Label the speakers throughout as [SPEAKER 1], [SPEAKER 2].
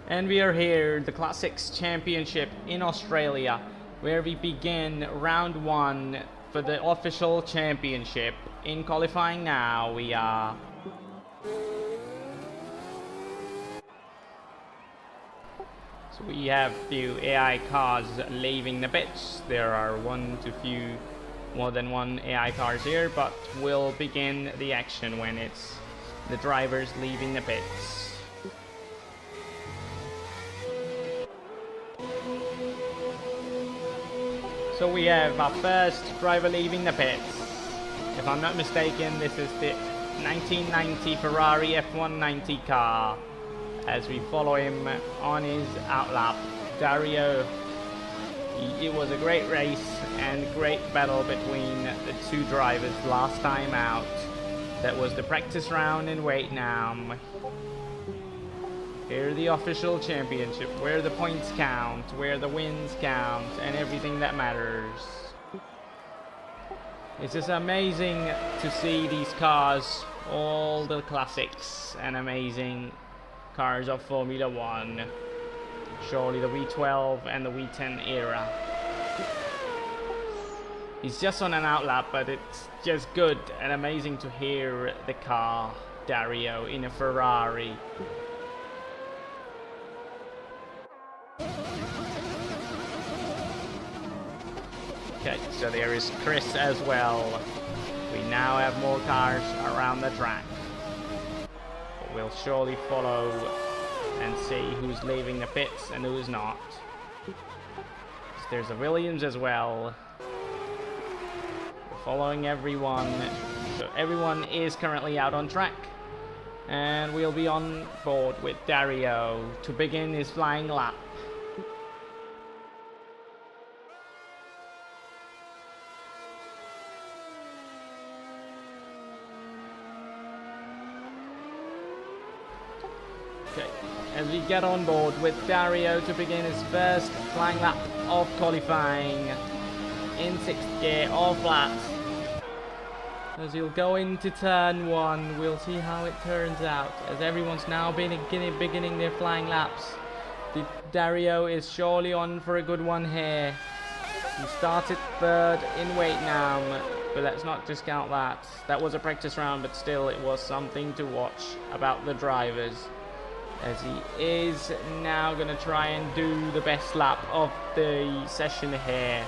[SPEAKER 1] And we are here, the Classics Championship in Australia, where we begin round 1 for the official championship. In qualifying now, we are. So we have few AI cars leaving the pits. There are more than one AI cars here, but we'll begin the action when it's the drivers leaving the pits. So we have our first driver leaving the pits. If I'm not mistaken, this is the 1990 Ferrari F190 car. As we follow him on his outlap, Dario. It was a great race and great battle between the two drivers last time out. That was the practice round in Vietnam. Here the official championship, where the points count, where the wins count, and everything that matters. It's just amazing to see these cars, all the classics and amazing cars of Formula 1. Surely the V12 and the V10 era. He's just on an outlap, but it's just good and amazing to hear the car, Dario, in a Ferrari. Okay, so there is Chris as well. We now have more cars around the track. But we'll surely follow and see who's leaving the pits and who's not. So there's a Williams as well. We're following everyone. So everyone is currently out on track. And we'll be on board with Dario to begin his flying lap. Okay, as we get on board with Dario to begin his first flying lap of qualifying in 6th gear, all flats. As he'll go into turn 1, we'll see how it turns out, as everyone's now beginning their flying laps. Dario is surely on for a good one here. He started 3rd in Vietnam, but let's not discount that. That was a practice round, but still it was something to watch about the drivers. As he is now going to try and do the best lap of the session here.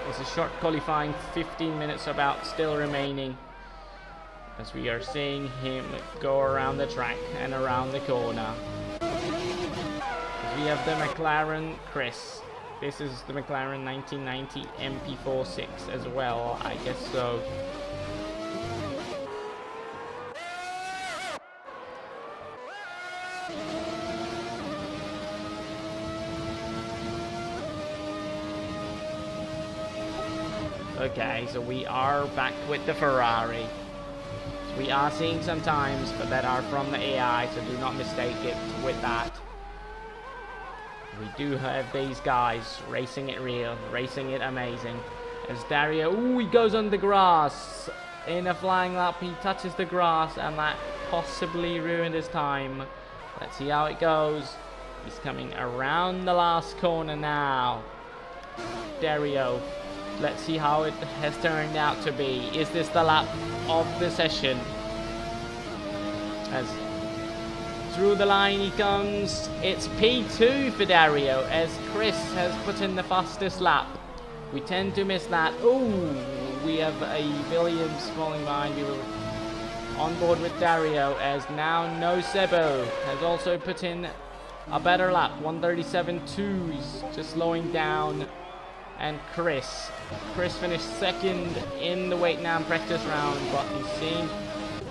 [SPEAKER 1] It's a short qualifying, 15 minutes about still remaining. As we are seeing him go around the track and around the corner. As we have the McLaren Chris. This is the McLaren 1990 MP46 as well, I guess so. Okay, so we are back with the Ferrari. We are seeing some times, but that are from the AI, so do not mistake it with that. We do have these guys racing it real, racing it amazing. As Dario, ooh, he goes on the grass. In a flying lap, he touches the grass, and that possibly ruined his time. Let's see how it goes. He's coming around the last corner now. Dario. Let's see how it has turned out to be. Is this the lap of the session? As through the line he comes. It's P2 for Dario, as Chris has put in the fastest lap. We tend to miss that. Ooh, we have a Williams falling behind. We were on board with Dario, as now No Sebo has also put in a better lap. 1:37.2. He's just slowing down. And Chris finished 2nd in the Vietnam practice round, but he seemed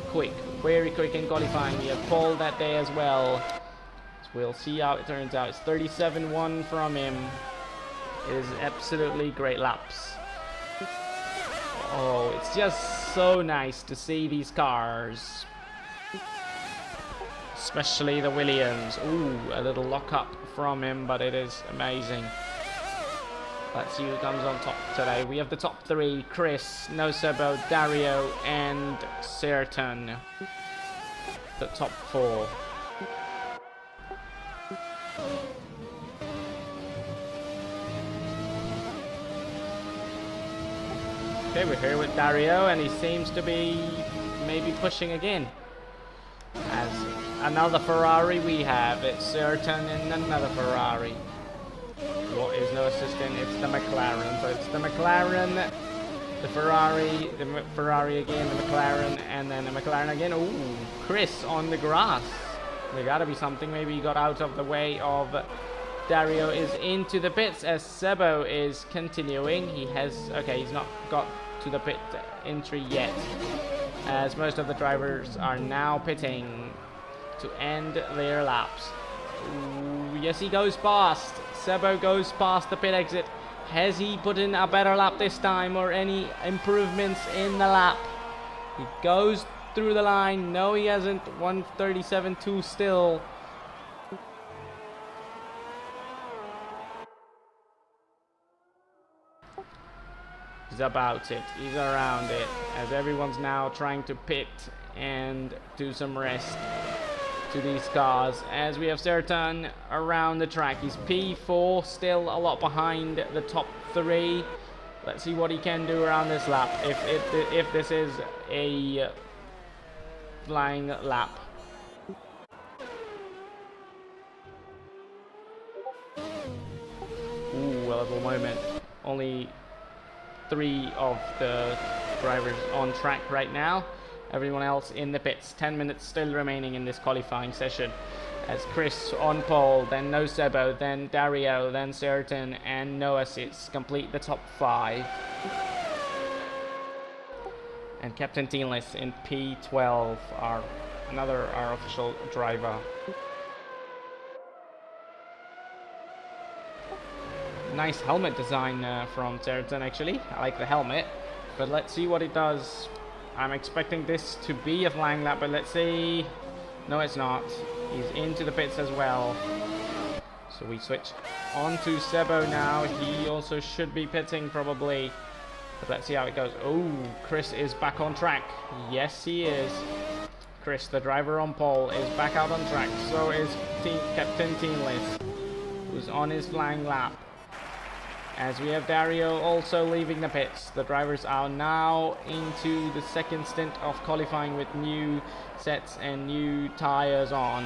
[SPEAKER 1] quick, very quick in qualifying. He had pole that day as well. So we'll see how it turns out. It's 37.1 from him. It is absolutely great laps. Oh, it's just so nice to see these cars. Especially the Williams. Ooh, a little lock up from him, but it is amazing. Let's see who comes on top today. We have the top 3, Chris, No Sebo, Dario, and Certain. The top 4. Okay, we're here with Dario, and he seems to be maybe pushing again. As another Ferrari we have, it's certain, and another Ferrari. What is no assistant? It's the McLaren. So it's the McLaren, the Ferrari again, the McLaren, and then the McLaren again. Ooh, Chris on the grass. There gotta be something. Maybe he got out of the way of Dario. Is into the pits as Sebo is continuing. He has, okay, he's not got to the pit entry yet, as most of the drivers are now pitting to end their laps. Ooh, yes, he goes past. Sebo goes past the pit exit. Has he put in a better lap this time, or any improvements in the lap? He goes through the line. No, he hasn't. 1:37.2 still. He's about it. He's around it, as everyone's now trying to pit and do some rest to these cars, as we have Sertan around the track. He's P4, still a lot behind the top 3. Let's see what he can do around this lap, if this is a flying lap. Ooh, a little moment. Only 3 of the drivers on track right now. Everyone else in the pits. 10 minutes still remaining in this qualifying session. As Chris on pole, then No Sebo, then Dario, then Sertan, and no assists complete the top 5. And Captain Teenless in P12 are our official driver. Nice helmet design from Sertan, actually. I like the helmet, but let's see what it does. I'm expecting this to be a flying lap, but let's see. No, it's not. He's into the pits as well. So we switch on to Sebo now. He also should be pitting probably. But let's see how it goes. Oh, Chris is back on track. Yes, he is. Chris, the driver on pole, is back out on track. So is Captain Teenless, who's on his flying lap. As we have Dario also leaving the pits. The drivers are now into the second stint of qualifying with new sets and new tires on.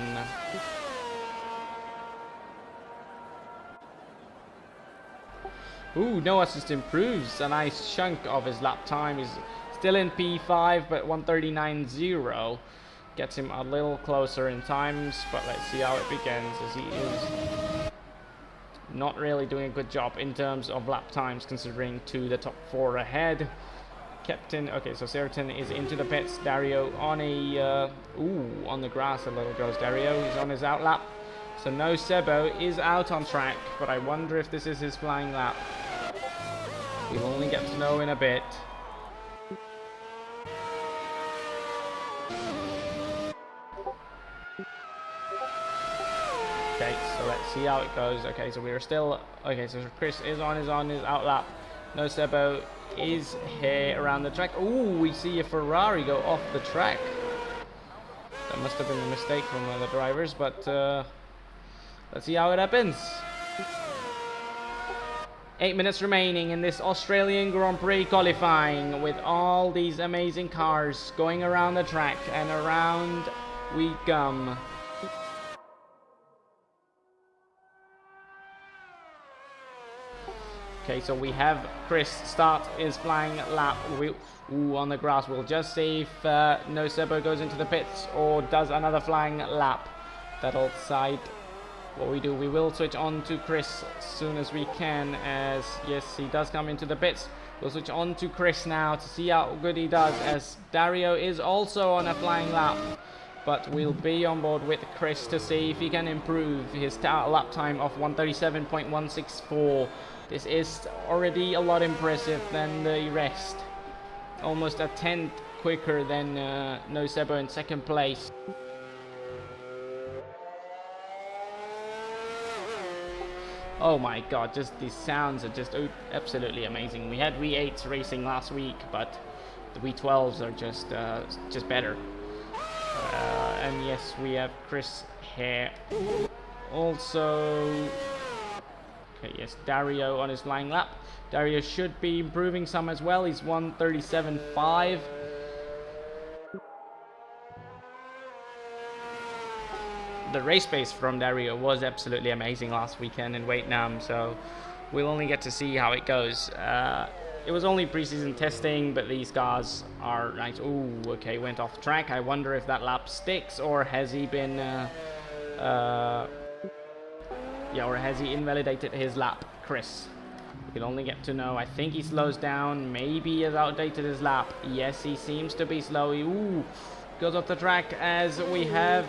[SPEAKER 1] Ooh, no assist improves a nice chunk of his lap time. He's still in P5, but 1:39.0 gets him a little closer in times. But let's see how it begins, as he is not really doing a good job in terms of lap times, considering to the top 4 ahead. Captain, okay, so Sertan is into the pits. Dario on a, on the grass a little goes Dario. He's on his out lap. So No Sebo is out on track, but I wonder if this is his flying lap. We'll only get to know in a bit. Okay, so let's see how it goes. Okay, so we're still, okay, so Chris is on his out lap. No Sebo is here around the track. Ooh, we see a Ferrari go off the track. That must have been a mistake from one of the drivers, but let's see how it happens. 8 minutes remaining in this Australian Grand Prix qualifying, with all these amazing cars going around the track, and around we come. Okay, so we have Chris start his flying lap. On the grass. We'll just see if No Sebo goes into the pits or does another flying lap. That'll decide what we do. We will switch on to Chris as soon as we can, as yes, he does come into the pits. We'll switch on to Chris now to see how good he does, as Dario is also on a flying lap. But we'll be on board with Chris to see if he can improve his lap time of 1:37.164. This is already a lot impressive than the rest. Almost a tenth quicker than No Sebo in second place. Oh my god, just these sounds are just absolutely amazing. We had V8s racing last week, but the V12s are just better. And yes, we have Chris here also Okay, yes, Dario on his flying lap. Dario should be improving some as well. He's 1:37.5. The race pace from Dario was absolutely amazing last weekend in Vietnam, so we'll only get to see how it goes. It was only preseason testing, but these cars are nice. Ooh, okay, went off track. I wonder if that lap sticks, or has he been or has he invalidated his lap, Chris? We'll only get to know. I think he slows down. Maybe he has outdated his lap. Yes, he seems to be slow. Ooh, goes off the track as we have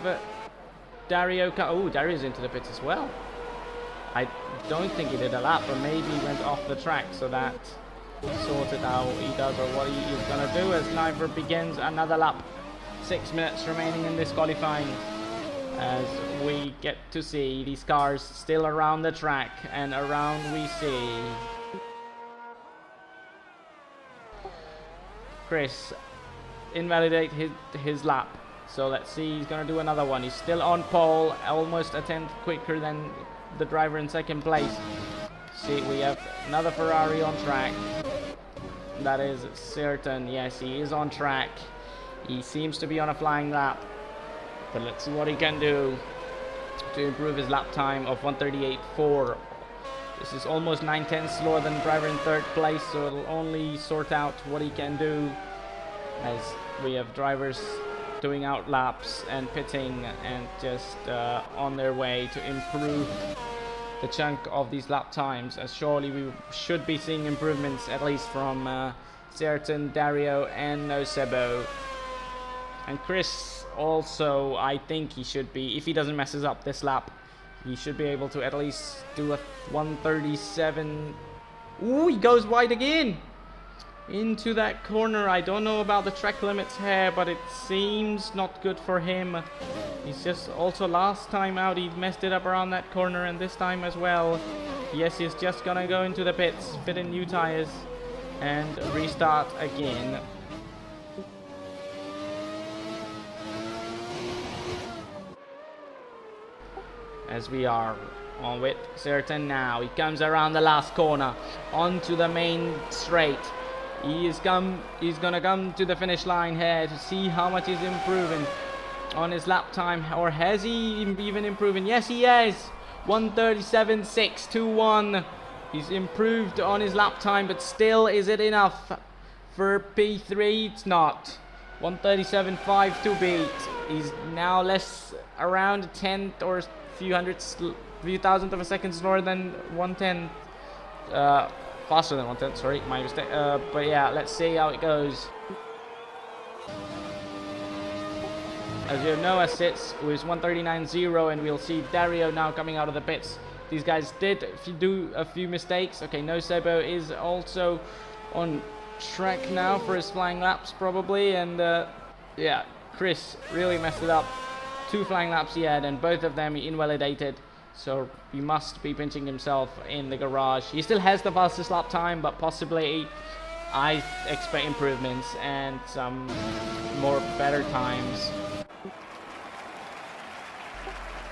[SPEAKER 1] Dario. Oh, Dario's into the pits as well. I don't think he did a lap, but maybe he went off the track, so that sorted out what he does or what he is going to do as Niver begins another lap. 6 minutes remaining in this qualifying, as we get to see these cars still around the track, and around we see Chris invalidate his lap. So let's see, he's going to do another one. He's still on pole, almost a tenth quicker than the driver in second place. See, we have another Ferrari on track. That is certain. Yes, he is on track. He seems to be on a flying lap. But let's see what he can do to improve his lap time of 1:38.4. This is almost 9/10 slower than the driver in third place, so it'll only sort out what he can do, as we have drivers doing out laps and pitting and just on their way to improve the chunk of these lap times, as surely we should be seeing improvements at least from Certain, Dario and Nosebo. And Chris also, I think he should be, if he doesn't messes up this lap, he should be able to at least do a 1:37. Ooh, he goes wide again into that corner. I don't know about the track limits here, but it seems not good for him. He's just also last time out he messed it up around that corner, and this time as well. Yes, he's just gonna go into the pits, fit in new tires and restart again. As we are on with Certain now. He comes around the last corner onto the main straight. He's gonna come to the finish line here to see how much he's improving on his lap time, or has he even improving? Yes, he has. 1:37.621. He's improved on his lap time, but still, is it enough for P3? It's not. 1:37.5 to beat. He's now less, around a tenth or few thousandth of a second slower than 1/10. Faster than 1/10, sorry, my mistake. But yeah, let's see how it goes. As you have Noah sits with 1:39.0, and we'll see Dario now coming out of the pits. These guys did do a few mistakes. Okay, Nosebo is also on track now for his flying laps probably, and yeah, Chris really messed it up. 2 flying laps he had, and both of them he invalidated. So he must be pinching himself in the garage. He still has the fastest lap time, but possibly I expect improvements and some more better times.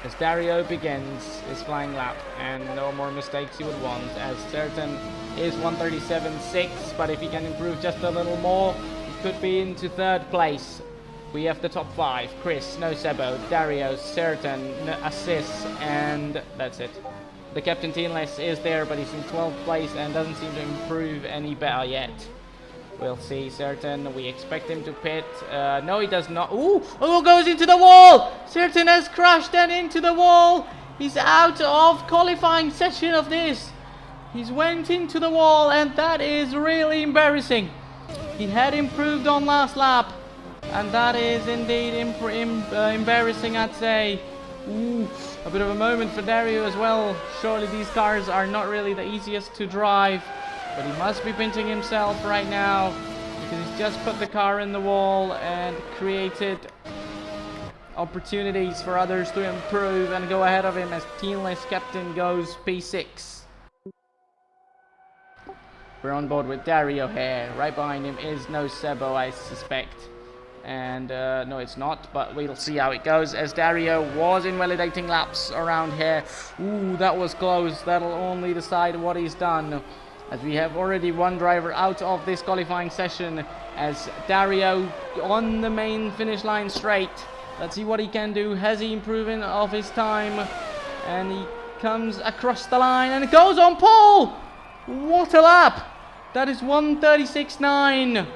[SPEAKER 1] As Dario begins his flying lap, and no more mistakes he would want, as Certain is 1:37.6, but if he can improve just a little more, he could be into third place. We have the top 5, Chris, Nosebo, Dario, Certain, Assist, and that's it. The Captain Teamless is there, but he's in 12th place and doesn't seem to improve any better yet. We'll see Certain. We expect him to pit. No, he does not. Ooh! Oh, goes into the wall! Certain has crashed and into the wall! He's out of qualifying session of this. He's went into the wall, and that is really embarrassing. He had improved on last lap, and that is indeed embarrassing, I'd say. Ooh, a bit of a moment for Dario as well. Surely these cars are not really the easiest to drive, but he must be pinching himself right now, because he's just put the car in the wall and created opportunities for others to improve and go ahead of him, as Teamless Captain goes P6. We're on board with Dario here. Right behind him is Nosebo, I suspect. and no, it's not, but we'll see how it goes, as Dario was invalidating laps around here. Ooh, that was close. That'll only decide what he's done, as we have already one driver out of this qualifying session, as Dario on the main finish line straight. Let's see what he can do. Has he improving of his time? And he comes across the line and it goes on pole. What a lap! That is 1:36.9.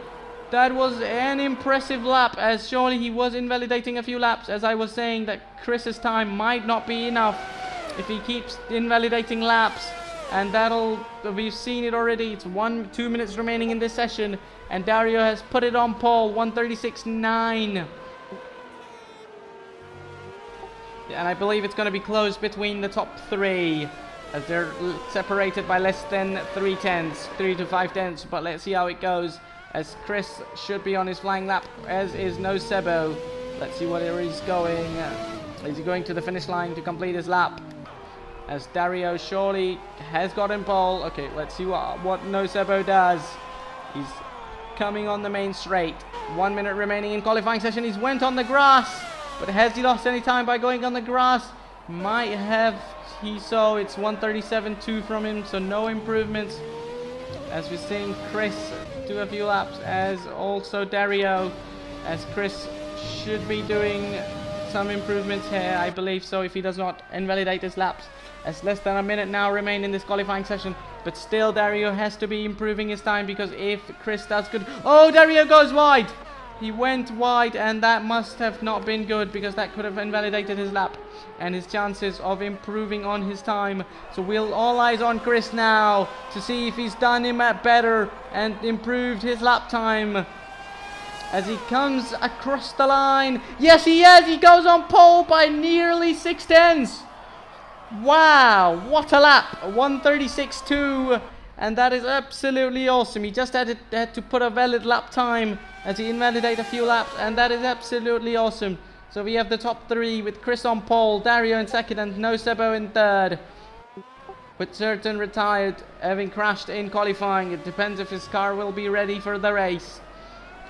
[SPEAKER 1] That was an impressive lap, as surely he was invalidating a few laps, as I was saying that Chris's time might not be enough if he keeps invalidating laps. And we've seen it already. It's 2 minutes remaining in this session, and Dario has put it on pole, 1:36.9. And I believe it's going to be close between the top three, as they're separated by less than 3 to 5 tenths. But let's see how it goes, as Chris should be on his flying lap, as is No Sebo. Let's see where he's going. Is he going to the finish line to complete his lap? As Dario surely has got in pole. Okay, let's see what No Sebo does. He's coming on the main straight. 1 minute remaining in qualifying session. He's went on the grass, but has he lost any time by going on the grass? Might have. So it's 1:37.2 from him, so no improvements, as we're seeing Chris do a few laps, as also Dario, as Chris should be doing some improvements here, I believe so, if he does not invalidate his laps, as less than a minute now remain in this qualifying session. But still Dario has to be improving his time, because if Chris does good... Oh, Dario goes wide! He went wide, and that must have not been good, because that could have invalidated his lap and his chances of improving on his time. So we'll all eyes on Chris now to see if he's done him better and improved his lap time, as he comes across the line. Yes, he has. He goes on pole by nearly 6 tenths. Wow, what a lap. 1:36.2, and that is absolutely awesome. He just had to put a valid lap time, as he invalidated a few laps, and that is absolutely awesome. So we have the top three, with Chris on pole, Dario in second, and No Sebo in third. With Certain retired, having crashed in qualifying. It depends if his car will be ready for the race.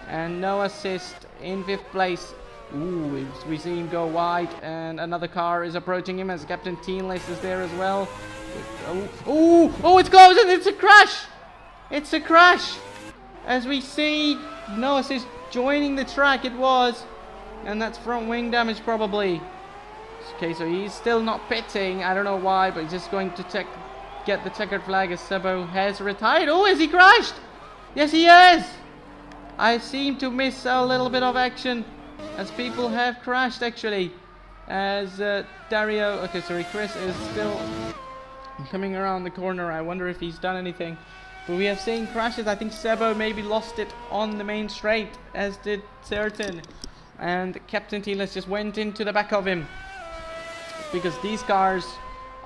[SPEAKER 1] And No Assist in 5th place. Ooh, we see him go wide, and another car is approaching him, as Captain Teenless is there as well. Oh, it goes, and it's a crash! It's a crash! As we see No Assist joining the track, it was. And that's front wing damage probably. Okay, so he's still not pitting. I don't know why, but he's just going to get the checkered flag, as Sebo has retired. Oh, has he crashed? Yes, he has. I seem to miss a little bit of action, as people have crashed actually. As Dario, okay, sorry, Chris is still coming around the corner. I wonder if he's done anything. But we have seen crashes. I think Sebo maybe lost it on the main straight, as did Certain. And Captain Teenless just went into the back of him, because these cars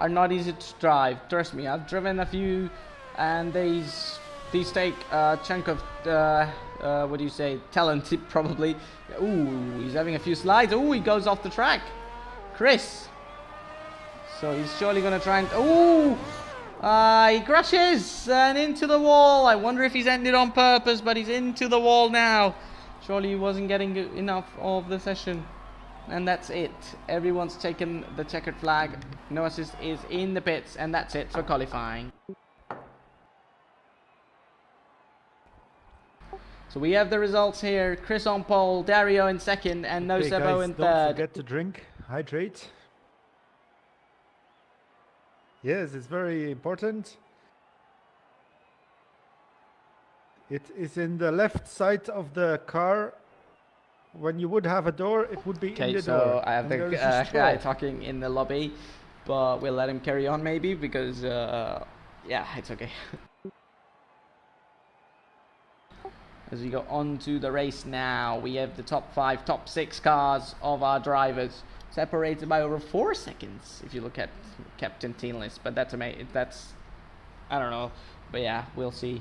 [SPEAKER 1] are not easy to drive. Trust me, I've driven a few, and these take a chunk of what do you say, talent probably. Ooh, he's having a few slides. Ooh, he goes off the track, Chris. So he's surely gonna try and... Ooh, he crashes and into the wall. I wonder if he's ended on purpose, but he's into the wall now. Surely he wasn't getting enough of the session. And that's it. Everyone's taken the checkered flag. No Assist is in the pits, and that's it for qualifying. So we have the results here. Chris on pole, Dario in second, and No Sebo in third.
[SPEAKER 2] Don't forget to drink, hydrate. Yes, it's very important. It is in the left side of the car. When you would have a door, it would be in the door.
[SPEAKER 1] Okay, so I have the guy talking in the lobby, but we'll let him carry on maybe, because yeah, it's okay. As we go on to the race now, we have the top 5, top 6 cars of our drivers, separated by over 4 seconds if you look at Captain Teenless, but that's amazing. That's, I don't know, but yeah, we'll see.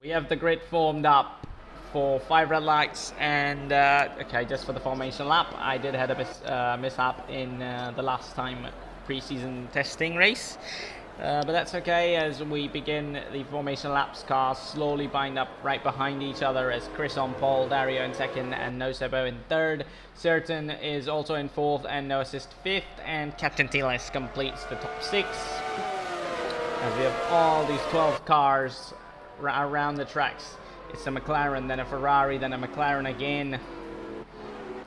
[SPEAKER 1] We have the grid formed up for 5 red lights, and okay, just for the formation lap, I did have a mishap in the last time pre-season testing race, But that's okay as we begin the formation laps. Cars slowly bind up right behind each other as Chris on pole, Dario in second, and Nosebo in third. Certain is also in fourth and No Assist fifth, and Captain Tiles completes the top 6. As we have all these 12 cars around the tracks. It's a McLaren, then a Ferrari, then a McLaren again,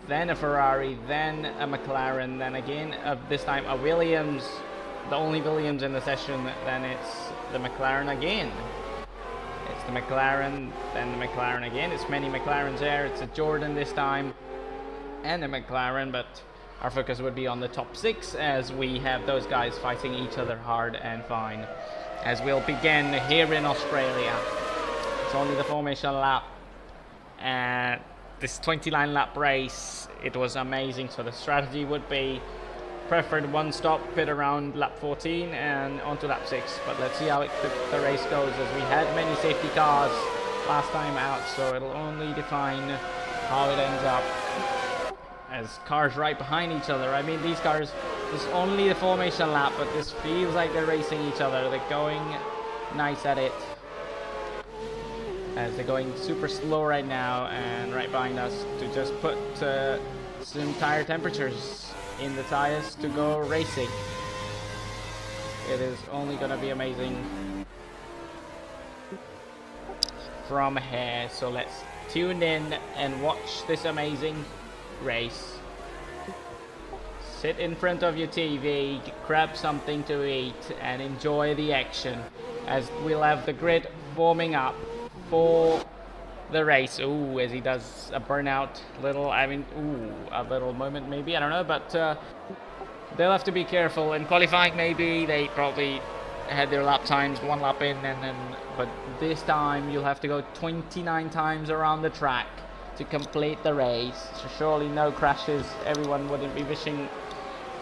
[SPEAKER 1] then a Ferrari, then a McLaren, then again, this time a Williams. The only Williams in the session, then it's the McLaren again. It's the McLaren, then the McLaren again. It's many McLarens there. It's a Jordan this time, and a McLaren, but our focus would be on the top 6 as we have those guys fighting each other hard and fine. As we'll begin here in Australia. It's only the formation lap. And this 29 lap race, it was amazing. So the strategy would be preferred one stop, pit around lap 14 and onto lap 6. But let's see how the race goes, as we had many safety cars last time out, so it'll only define how it ends up. As cars right behind each other. I mean, these cars, this is only the formation lap, but this feels like they're racing each other. They're going nice at it. As they're going super slow right now and right behind us to just put some tire temperatures in the tires to go racing. It is only going to be amazing from here. So let's tune in and watch this amazing race. Sit in front of your TV, grab something to eat and enjoy the action as we'll have the grid warming up for the race. Ooh, as he does a burnout little, a little moment maybe, I don't know, but they'll have to be careful. In qualifying maybe they probably had their lap times, one lap in and then, but this time you'll have to go 29 times around the track to complete the race. So surely no crashes. Everyone wouldn't be wishing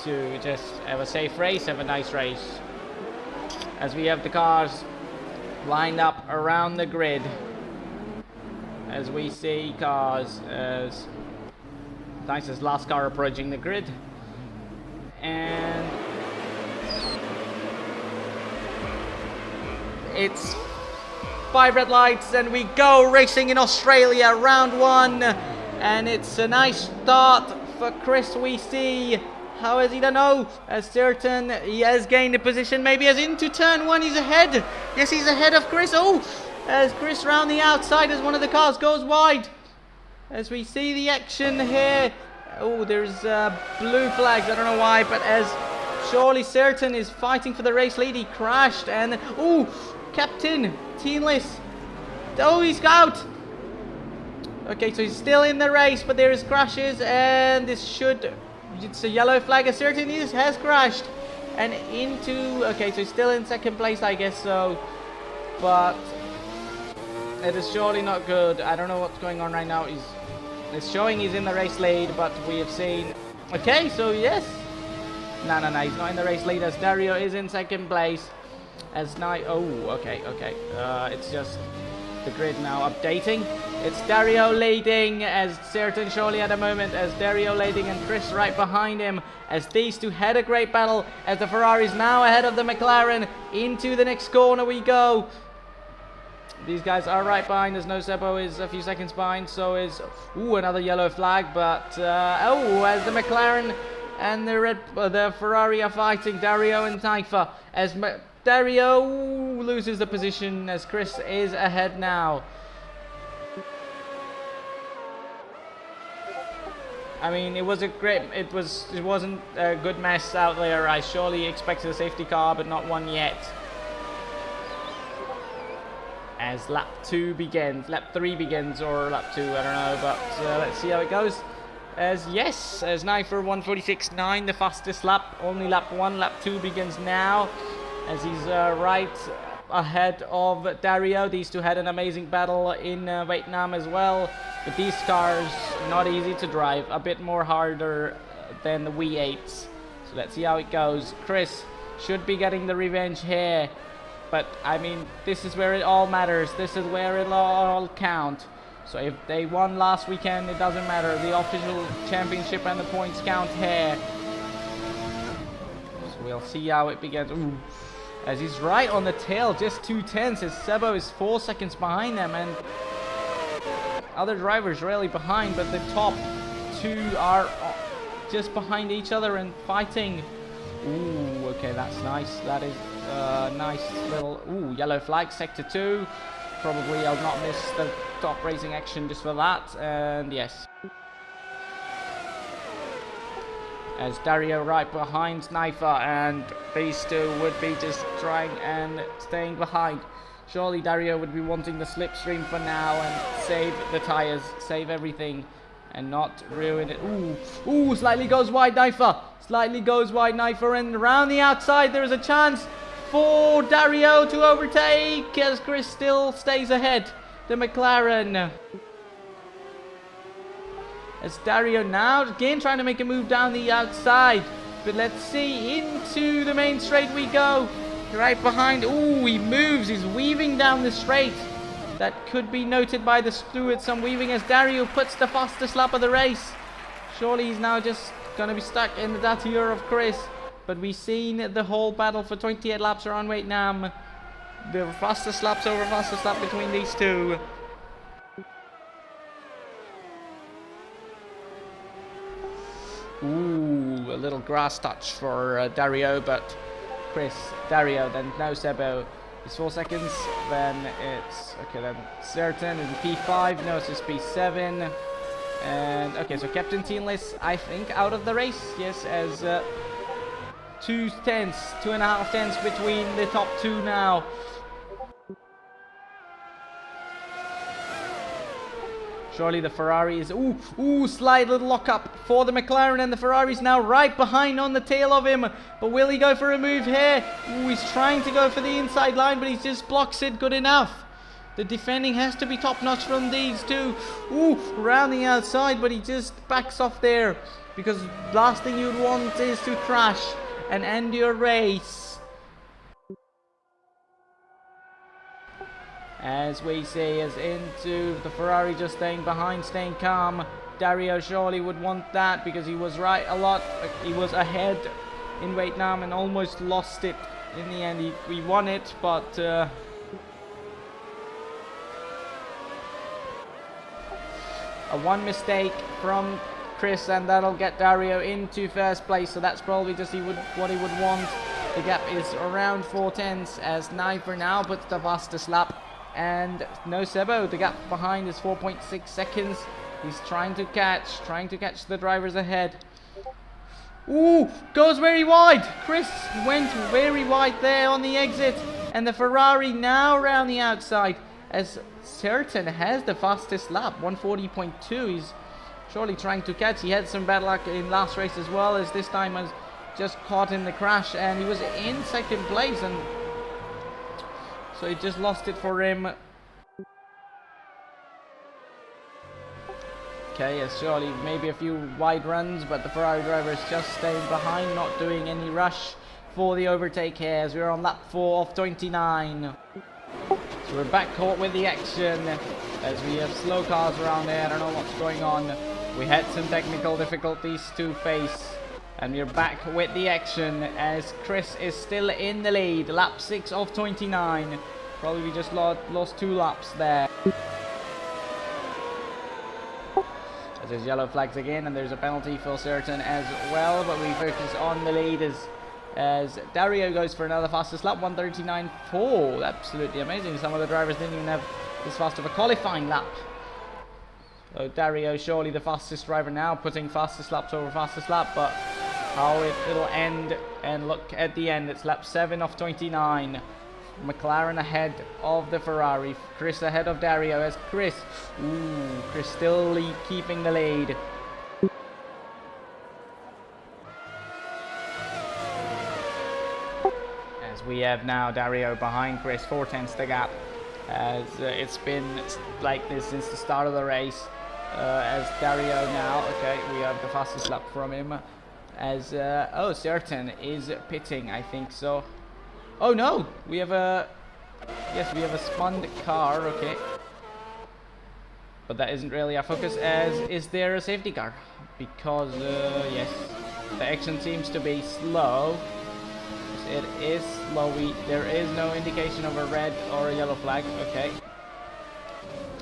[SPEAKER 1] to just have a safe race, have a nice race. As we have the cars lined up around the grid, as we see cars as nice as last car approaching the grid, and it's 5 red lights and we go racing in Australia, round 1, and it's a nice start for Chris. We see, how has he done? Oh, as certain, he has gained a position, maybe as into turn 1 he's ahead. Yes, he's ahead of Chris. Oh, as Chris round the outside as one of the cars goes wide. As we see the action here. Oh, there's blue flags, I don't know why, but as surely certain is fighting for the race lead, he crashed and oh, Captain Teenless. Oh, he's out. Okay, so he's still in the race, but there is crashes and this should, it's a yellow flag. As certain has crashed and into, okay, so he's still in second place, I guess so, but it is surely not good. I don't know what's going on right now. It's showing he's in the race lead, but we have seen, okay, so yes, no, he's not in the race lead as Dario is in second place. As now, oh, okay, it's just the grid now updating. It's Dario leading as certain surely at the moment, as Dario leading and Chris right behind him, as these two had a great battle, as the Ferrari's now ahead of the McLaren. Into the next corner we go. These guys are right behind. There's no Sebo is a few seconds behind, so is another yellow flag, but as the McLaren and the Ferrari are fighting, Dario and Taifa, as Dario loses the position as Chris is ahead now. I mean, it wasn't a good mess out there. I surely expected a safety car, but not one yet. As lap 3 begins, or lap 2, I don't know, but let's see how it goes. As yes, as Knifer 1:46.9, the fastest lap, only lap 1, lap 2 begins now, as he's right ahead of Dario. These two had an amazing battle in Vietnam as well, but these cars, not easy to drive, a bit more harder than the V8s. So let's see how it goes. Chris should be getting the revenge here. But, I mean, this is where it all matters. This is where it all counts. So if they won last weekend, it doesn't matter. The official championship and the points count here. So we'll see how it begins. Ooh. as he's right on the tail, just 2/10, as Sebo is 4 seconds behind them, and other drivers really behind, but the top two are just behind each other and fighting. Ooh, okay, that's nice. That is nice little, ooh, yellow flag, sector 2. Probably I'll not miss the top racing action just for that, and yes. As Dario right behind Sniper, and these two would be just trying and staying behind. Surely Dario would be wanting the slipstream for now and save the tires, save everything, and not ruin it. Ooh, ooh, slightly goes wide, Knifer. Slightly goes wide, Knifer, and around the outside there is a chance for Dario to overtake, as Chris still stays ahead. The McLaren. As Dario now again trying to make a move down the outside. But let's see, into the main straight we go. Right behind, ooh, he moves, he's weaving down the straight. That could be noted by the steward, some weaving, as Dario puts the fastest lap of the race. Surely he's now just going to be stuck in the Datier of Chris. But we've seen the whole battle for 28 laps around Vietnam. The fastest laps over fastest lap between these two. Ooh, a little grass touch for Dario, but Dario, then no Sebo. It's 4 seconds, then it's, okay, then Certain in P5, no, it's just P7. And, okay, so Captain Teamless, I think, out of the race, yes, as 2.5 tenths between the top two now. Surely the Ferrari is, ooh, slight little lock-up for the McLaren, and the Ferrari's now right behind on the tail of him. But will he go for a move here? Ooh, he's trying to go for the inside line, but he just blocks it good enough. The defending has to be top-notch from these two. Ooh, around the outside, but he just backs off there. Because last thing you'd want is to crash and end your race. As we see, as into the Ferrari just staying behind, staying calm. Dario surely would want that because he was right a lot. He was ahead in Vietnam and almost lost it in the end. He won it, but a one mistake from Chris, and that'll get Dario into first place. So that's probably just what he would want. The gap is around 4 tenths as Sniper now puts the fastest lap. And no Sebo, the gap behind is 4.6 seconds. He's trying to catch the drivers ahead. Ooh, goes very wide. Chris went very wide there on the exit. And the Ferrari now around the outside, as Certain has the fastest lap, 140.2. He's surely trying to catch. He had some bad luck in last race as well, as this time was just caught in the crash. And he was in second place, and so he just lost it for him. Okay, yes, surely maybe a few wide runs, but the Ferrari driver is just staying behind, not doing any rush for the overtake here, as we're on lap 4 of 29. So we're back caught with the action, as we have slow cars around there. I don't know what's going on. We had some technical difficulties to face. And we're back with the action as Chris is still in the lead. Lap 6 of 29. Probably we just lost 2 laps there. As there's yellow flags again, and there's a penalty for Certain as well. But we focus on the leaders as Dario goes for another fastest lap, 1:39.4. Absolutely amazing. Some of the drivers didn't even have this fast of a qualifying lap. So Dario surely the fastest driver now, putting fastest laps over fastest lap, but how it'll end, and look at the end, it's lap 7 of 29. McLaren ahead of the Ferrari, Chris ahead of Dario, as Chris still keeping the lead. As we have now Dario behind Chris, 4 tenths the gap, as it's been like this since the start of the race. As Dario now, okay, we have the fastest lap from him, as Certain is pitting, I think so. Oh no, we have a spun car, okay, but that isn't really our focus, as is there a safety car, because yes, the action seems to be slow. it is slowy. There is no indication of a red or a yellow flag. Okay.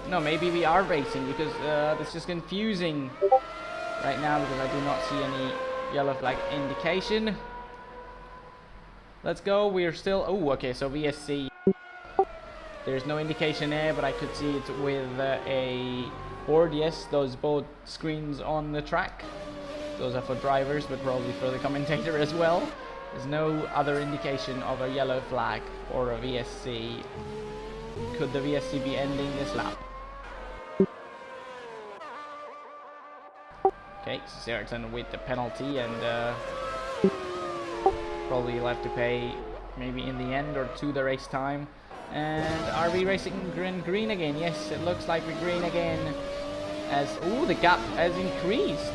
[SPEAKER 1] No, maybe we are racing because this is confusing right now because I do not see any yellow flag indication. Let's go. We're still... Oh, okay, so VSC. There's no indication there, but I could see it with a board. Yes, those both screens on the track. Those are for drivers, but probably for the commentator as well. There's no other indication of a yellow flag or a VSC. Could the VSC be ending this lap? Okay, Certain with the penalty, and probably you'll have to pay maybe in the end or to the race time. And are we racing green again? Yes, it looks like we're green again. As the gap has increased.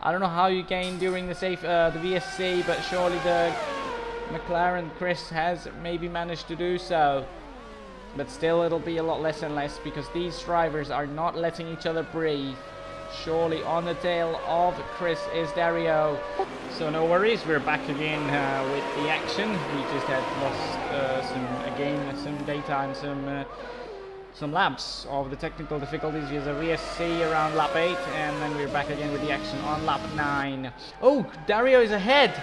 [SPEAKER 1] I don't know how you gain during the VSC, but surely the McLaren Chris has maybe managed to do so. But still, it'll be a lot less and less because these drivers are not letting each other breathe. Surely on the tail of Chris is Dario. So no worries, we're back again with the action. We just had lost some daytime, some laps of the technical difficulties with a VSC around lap 8, and then we're back again with the action on lap 9. Oh, Dario is ahead.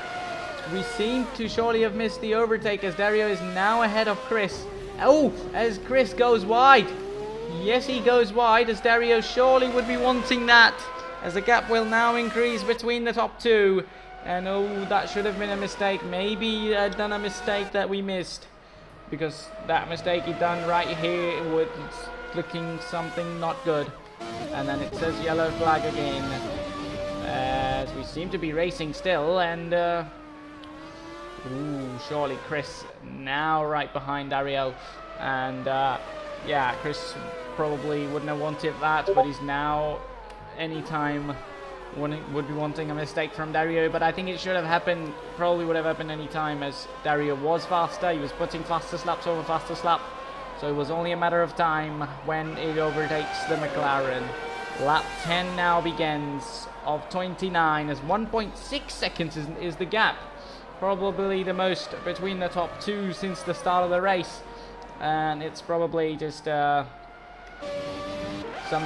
[SPEAKER 1] We seem to surely have missed the overtake as Dario is now ahead of Chris. Oh, as Chris goes wide. Yes, he goes wide as Dario surely would be wanting that, as the gap will now increase between the top two. And oh, that should have been a mistake. Maybe he had done a mistake that we missed, because that mistake he done right here was clicking something not good. And then it says yellow flag again, as we seem to be racing still. And surely Chris now right behind Dario. And yeah, Chris probably wouldn't have wanted that, but he's now anytime would be wanting a mistake from Dario. But I think it should have happened, probably would have happened any time, as Dario was faster. He was putting fastest laps over fastest lap, so it was only a matter of time when it overtakes the McLaren. Lap 10 now begins of 29, as 1.6 seconds is the gap, probably the most between the top two since the start of the race. And it's probably just some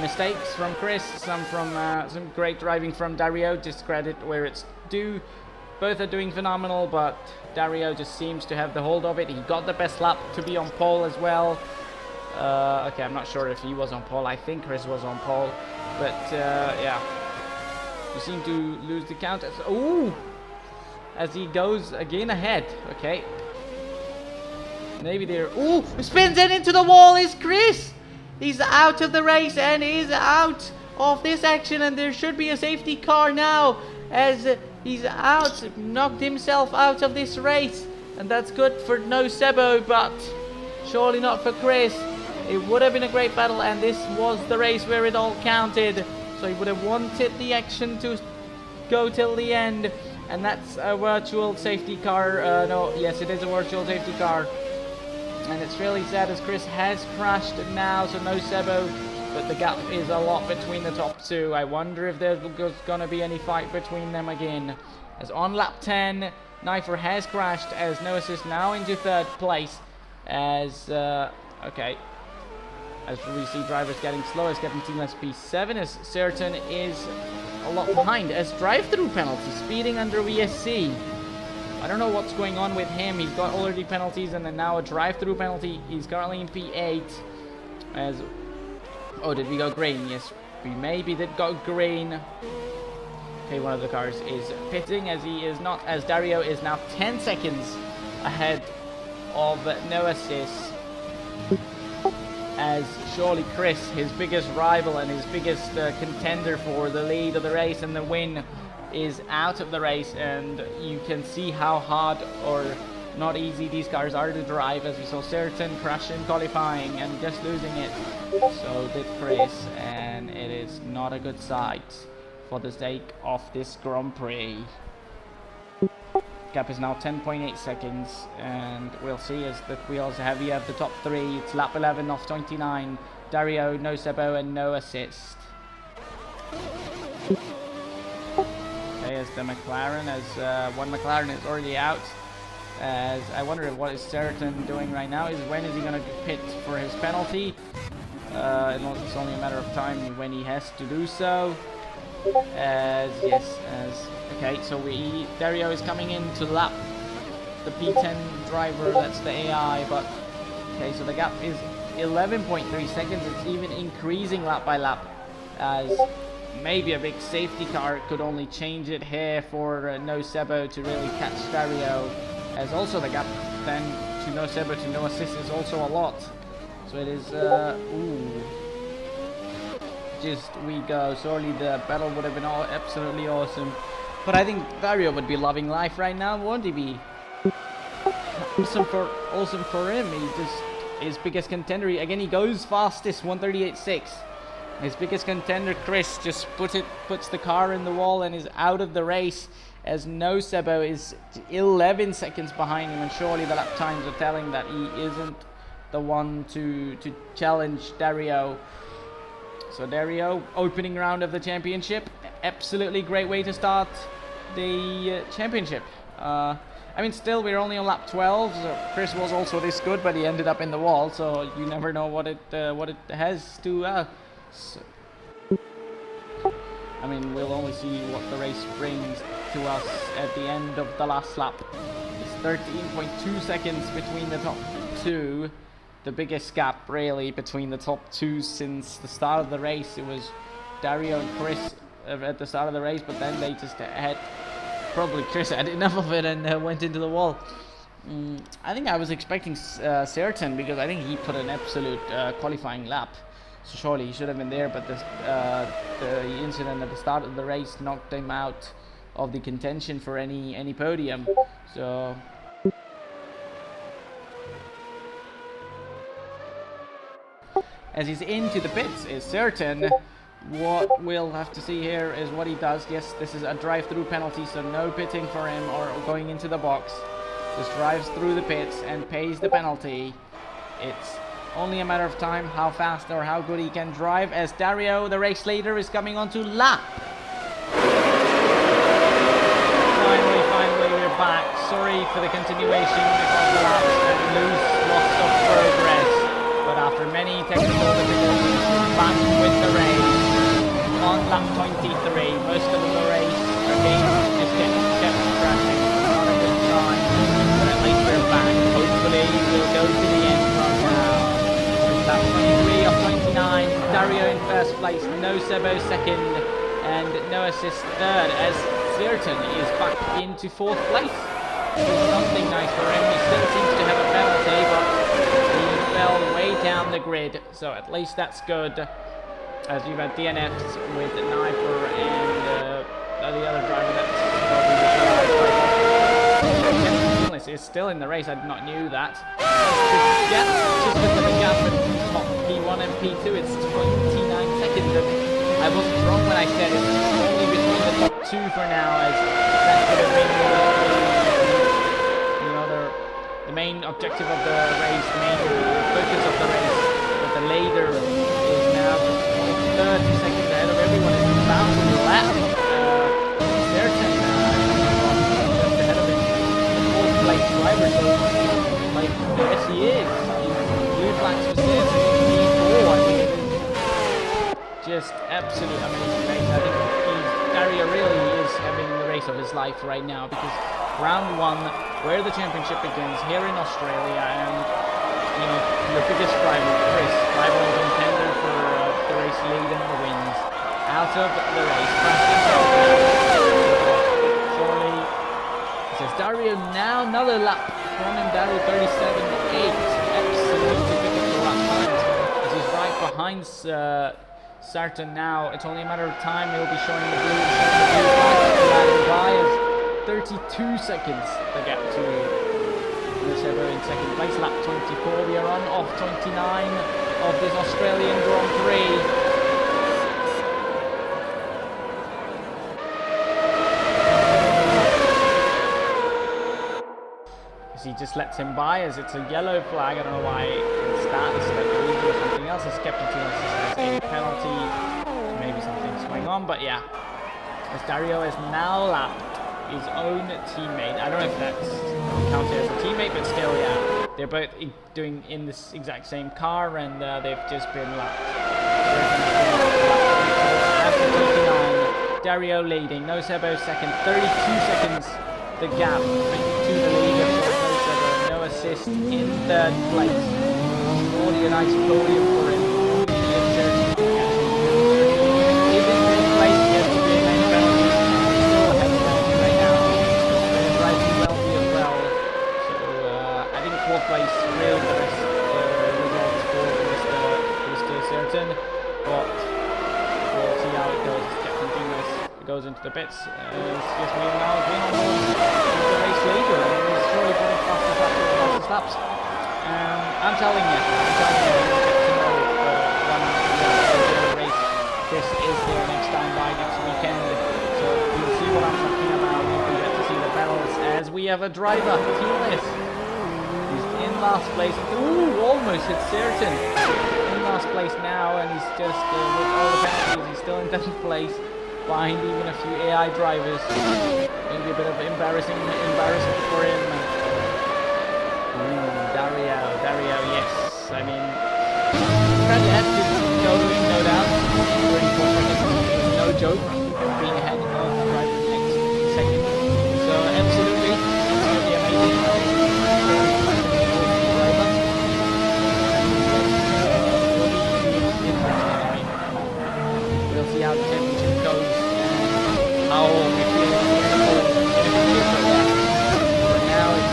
[SPEAKER 1] mistakes from Chris, some great driving from Dario. Just credit where it's due. Both are doing phenomenal, but Dario just seems to have the hold of it. He got the best lap to be on pole as well. Okay, I'm not sure if he was on pole. I think Chris was on pole, but yeah, you seem to lose the count as he goes again ahead. Okay. Maybe they're... spins it into the wall is Chris! He's out of the race and is out of this action, and there should be a safety car now as he's out, knocked himself out of this race. And that's good for No Sebo, but surely not for Chris. It would have been a great battle, and this was the race where it all counted. So he would have wanted the action to go till the end. And that's a virtual safety car. Yes, it is a virtual safety car. And it's really sad as Chris has crashed now, so No Sebo, but the gap is a lot between the top two. I wonder if there's going to be any fight between them again. As on lap 10, Knifer has crashed as No Assist now into third place. As, okay, as we see drivers getting slow, as Captain Team SP7, as Certain is a lot behind, as drive-through penalty, speeding under VSC. I don't know what's going on with him. He's got already penalties and then now a drive-through penalty. He's currently in P8. As did we go green? Yes, we maybe did go green. Okay, one of the cars is pitting, as he is not, as Dario is now 10 seconds ahead of No Assist. As surely Chris, his biggest rival and his biggest contender for the lead of the race and the win, is out of the race, and you can see how hard or not easy these cars are to drive, as we saw Certain crash in qualifying and just losing it. So did Chris, and it is not a good sight for the sake of this Grand Prix. Gap is now 10.8 seconds, and we'll see as that we also have the top three. It's lap 11 of 29. Dario, No Sebo, and No Assist. Okay, as the McLaren, as one McLaren is already out, As I wonder what is Certain doing right now is when is he going to pit for his penalty. It's only a matter of time when he has to do so. Okay, so Dario is coming in to lap the P10 driver, that's the AI, but okay, so the gap is 11.3 seconds. It's even increasing lap by lap, as maybe a big safety car could only change it here for No Sebo to really catch Dario, as also the gap then to No Sebo to No Assist is also a lot. So it is, just we go. Surely the battle would have been absolutely awesome. But I think Dario would be loving life right now, won't he be? Awesome for him. He just, his biggest contender, again he goes fastest, 138.6. His biggest contender, Chris, just puts the car in the wall and is out of the race, as No Sebo is 11 seconds behind him, and surely the lap times are telling that he isn't the one to challenge Dario. So Dario, opening round of the championship, absolutely great way to start the championship. I mean, still we're only on lap 12. So Chris was also this good, but he ended up in the wall. So you never know what it has to. So, I mean, we'll only see what the race brings to us at the end of the last lap. It's 13.2 seconds between the top two. The biggest gap really between the top two since the start of the race. It was Dario and Chris at the start of the race, but then they just had, probably Chris had enough of it and went into the wall. I think I was expecting Certain, because I think he put an absolute qualifying lap, so surely he should have been there, but the incident at the start of the race knocked him out of the contention for any podium. So as he's into the pits is Certain. What we'll have to see here is what he does. Yes, this is a drive-through penalty, so no pitting for him or going into the box. Just drives through the pits and pays the penalty. It's only a matter of time how fast or how good he can drive, as Dario, the race leader, is coming onto lap. Finally, we're back. Sorry for the continuation of the laps and lots of progress. But after many technical difficulties, we're back with the race on lap 23. Most of the race, again, just kept crashing. Not a good time, but at least we're back. Hopefully, we'll go to the end from now. Lap 23 of 29, Dario in first place, No Sebo second, and No Assist third, as Certain is back into fourth place. Something nice for him. He still seems to have a penalty, but he fell way down the grid, so at least that's good. As you've had DNFs with Knifer and the other driver that's probably is still in the race. I did not knew that. Just look at the gap in top P1 and P2. It's 29 seconds. And I wasn't wrong when I said it's only between the top two for now, as that could have been the main objective of the race, the main focus of the race. But the leader is now 30 seconds ahead of everyone. It's about to lap. Certain just ahead of him. The fourth place driver, so like, yes he is. Blue flags for Certain in P4. I mean, just absolute amazing race. I think Dario really is having the race of his life right now, because round one, where the championship begins, here in Australia, and you know, the biggest driver, Chris, rival and contender for the race lead and the wins, out of the race, surely, it says Dario now another lap from him, Dario 37.8, absolutely difficult lap times, as he's right behind Certain now. It's only a matter of time. He'll be showing the blue flag, as 32 seconds the gap to Sebo in second place. Lap 24 we are on, off 29 of this Australian Grand Prix. As he just lets him by, as it's a yellow flag. I don't know why it's that. It's like illegal or something else. It's kept into a penalty. Maybe something's going on, but yeah. As Dario is now lapped his own teammate. I don't know if that's counted as a teammate, but still, yeah. They're both doing in this exact same car, and they've just been lapped. After 29, Dario leading, Nosebo second, 32 seconds the gap to the leader for Nosebo. No assist in third place. Surely a nice podium for him. Place really the rest of the results for Mr. Certain, but we'll see how it goes. Captain Dingus goes into the pits. Just me now being on the race leader, and he's surely putting fastest laps. I'm telling you, you get to know one race. This is their next time by next weekend, so you'll see what I'm talking about. You get to see the battles as we have a driver, teamless. Last place. Ooh, almost hit Certain. In last place now, and he's just with all the penalties, he's still in 10th place, behind even a few AI drivers. Maybe a bit of embarrassment for him. Dario, yes. I mean, Freddy had to go in, no doubt. 34 seconds, no joke, being ahead of the driver next second. So absolutely amazing. See how the championship goes and how we feel in the future. But now it's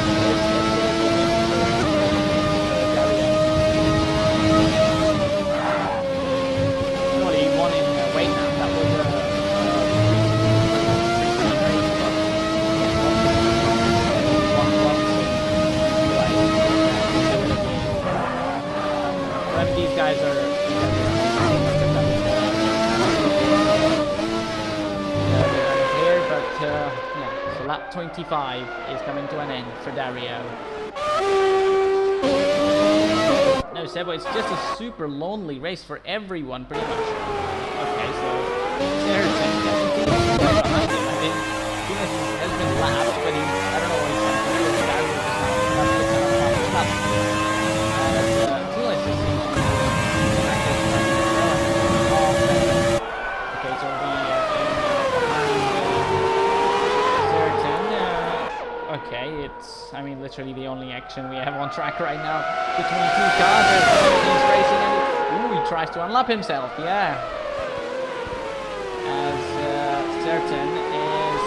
[SPEAKER 1] surely he won in weight now. That was whatever these guys are. Yeah, so lap 25 is coming to an end for Dario. No, Sebo, it's just a super lonely race for everyone, pretty much. Okay, so there's behind him. I mean, he has been lapped, but I don't know what he's done. Okay, so okay, it's, I mean, literally the only action we have on track right now between two cars. He's racing and he tries to unlap himself, yeah. As Certain is,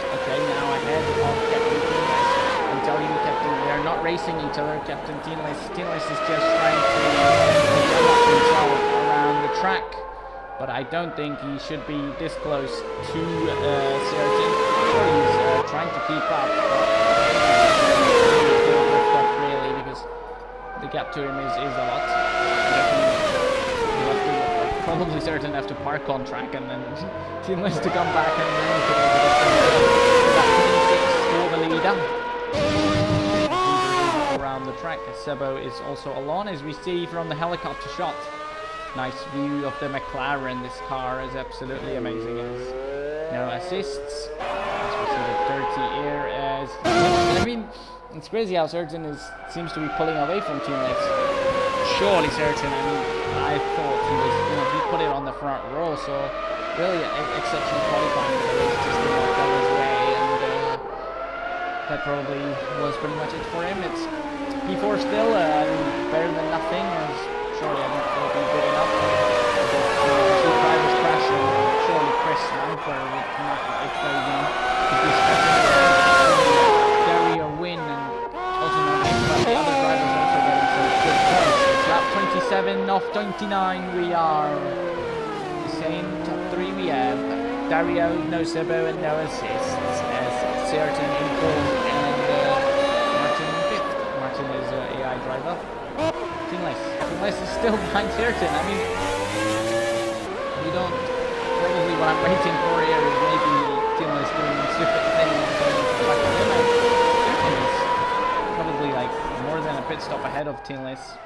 [SPEAKER 1] okay, now ahead of Captain Tinless. I'm telling you, Captain, they're not racing each other. Captain Tinless is just trying to unlap himself around the track. But I don't think he should be this close to Certain. He's trying to keep up, but really, because the gap to him is a lot. Probably Certain have to park on track and then Tinless to come back and then he could for the leader. Around the track, Sebo is also alone, as we see from the helicopter shot. Nice view of the McLaren. This car is absolutely amazing. As no assists. As we see the dirty air. As I mean, it's crazy how Certain seems to be pulling away from teammates. Surely Certain. I mean, I thought he was. He put it on the front row. So really, exceptional qualifying. But it just did not go his way, and that probably was pretty much it for him. It's P4 still. Better than nothing. Surely I think it'll be good enough. Two drivers crashing. Surely Chris Lankler would not like those in. Dario win, and also not the other drivers also getting some good points. It's lap 27 off 29. We are the same top three we have. Dario, no Sebo, and no assists. As Certain in fourth and Martin in fifth. Martin is an AI driver. Tinless is still behind Certain. I mean, we don't. Probably what I'm waiting for here is maybe Tinless doing stupid things. Like Certain is probably like more than a pit stop ahead of Tinless.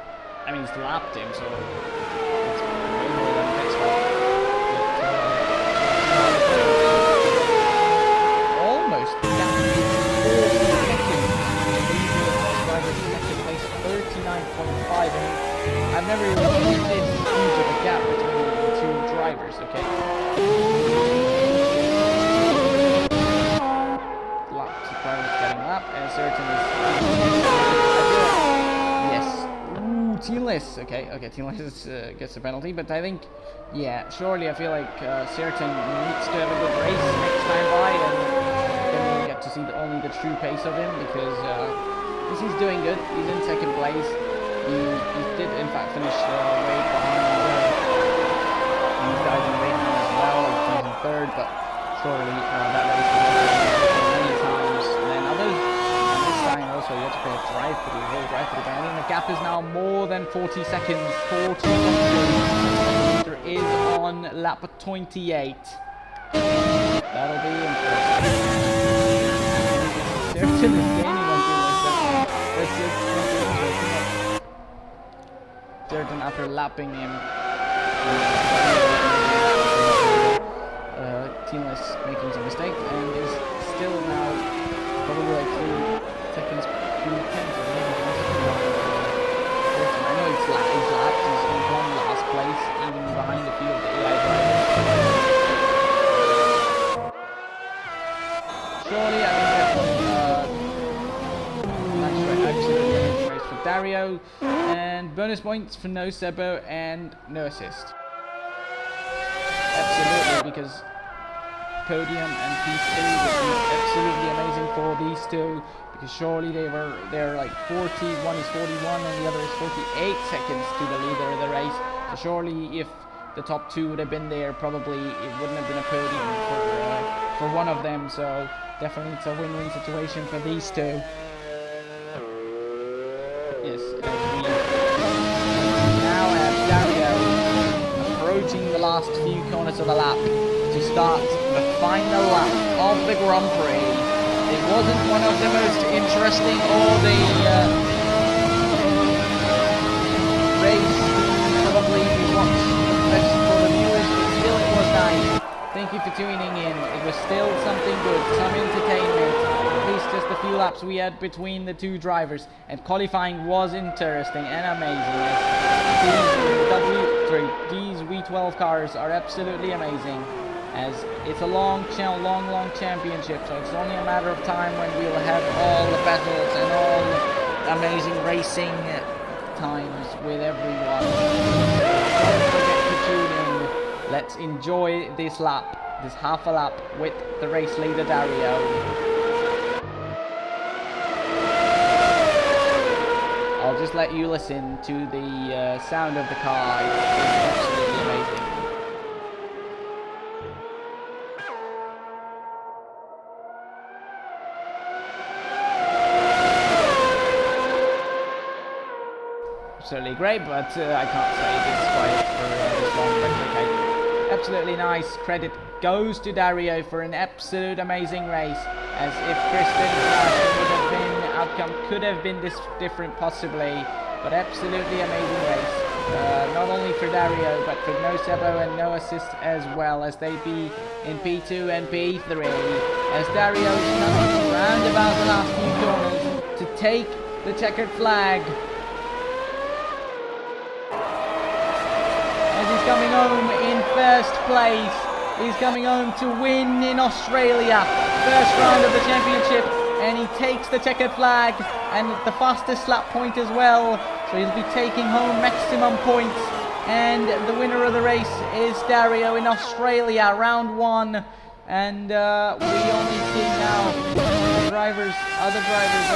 [SPEAKER 1] I mean, he's lapped him, so it's way more than a pit stop. But, Okay, Teamless gets a penalty, but I think, yeah, surely I feel like Certain needs to have a good race next time by, and then we'll get to see only the true pace of him, because he's doing good. He's in second place. He did in fact finish way behind these guys in the race as well. He's in third, but surely that race was many times than others. And this time also you have to play a drive-through, whole drive-through. I mean, the gap is now more than 40 seconds. 40 seconds. The is on lap 28. That'll be interesting. Certain is gaining on Teamless. Let's just Certain after lapping him. Teamless making some mistake and is still now probably like 3 seconds behind. I know he's lapped. He's won last place, even behind a few of the AI drivers. Surely, I think that's absolutely race for Dario, and bonus points for no Sebo and no assist. Absolutely, because podium and P2 would be absolutely amazing for these two, because surely they're like 40, one is 41 and the other is 48 seconds to the leader of the race. So surely if the top two would have been there, probably it wouldn't have been a podium for one of them. So definitely it's a win-win situation for these two. Yes, as we now have Dario approaching the last few corners of the lap to start the final lap of the Grand Prix. It wasn't one of the most interesting or the race probably we watched best for the viewers, but still it was nice. Thank you for tuning in. It was still something good, some entertainment. At least just the few laps we had between the two drivers, and qualifying was interesting and amazing. These V12 cars are absolutely amazing, as it's a long championship, so it's only a matter of time when we will have all the battles and all the amazing racing times with everyone. Don't forget to tune in. Let's enjoy this lap, this half a lap with the race leader Dario. I'll just let you listen to the sound of the car. It's absolutely amazing. Absolutely great, but I can't say this quite for this long, but okay. Absolutely nice. Credit goes to Dario for an absolute amazing race, as if outcome could have been this different possibly, but absolutely amazing race. Not only for Dario, but for no Sebo and no assist as well, as they be in P2 and P3, as Dario is coming round about the last few corners to take the checkered flag. He's coming home in first place. He's coming home to win in Australia. First round of the championship, and he takes the checkered flag and the fastest lap point as well. So he'll be taking home maximum points. And the winner of the race is Dario in Australia, round 1. And we only see now other drivers.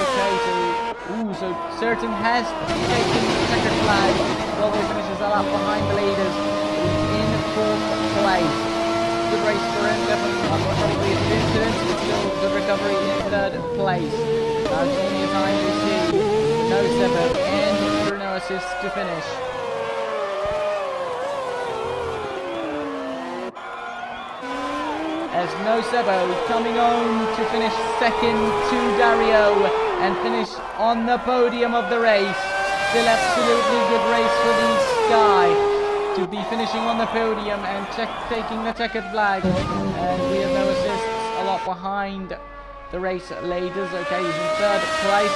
[SPEAKER 1] Okay, so Certain has taken the checkered flag. Well, he finishes a lap behind the leaders. He's in 4th place. Good race for him, definitely not probably an incident, but still good recovery in 3rd place. Now it's only a time to see no Sebo and no assist to finish. As no Sebo coming home to finish 2nd to Dario and finish on the podium of the race. Still absolutely good race for these guys to be finishing on the podium and taking the checkered flag. And we have no assists, a lot behind the race leaders. Okay, he's in 3rd place.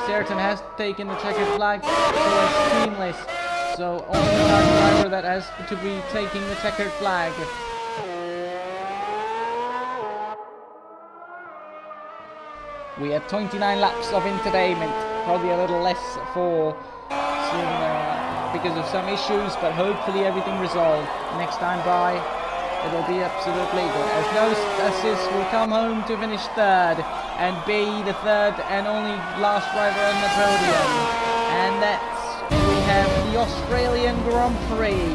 [SPEAKER 1] Certain has taken the checkered flag, so it's Teamless. So only our driver that has to be taking the checkered flag. We had 29 laps of entertainment, probably a little less for seeing because of some issues, but hopefully everything resolved. Next time by, it'll be absolutely good. As no assist will come home to finish third and be the third and only last driver on the podium. And that's, we have the Australian Grand Prix.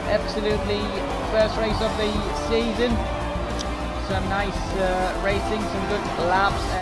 [SPEAKER 1] Absolutely first race of the season. Some nice racing, some good laps.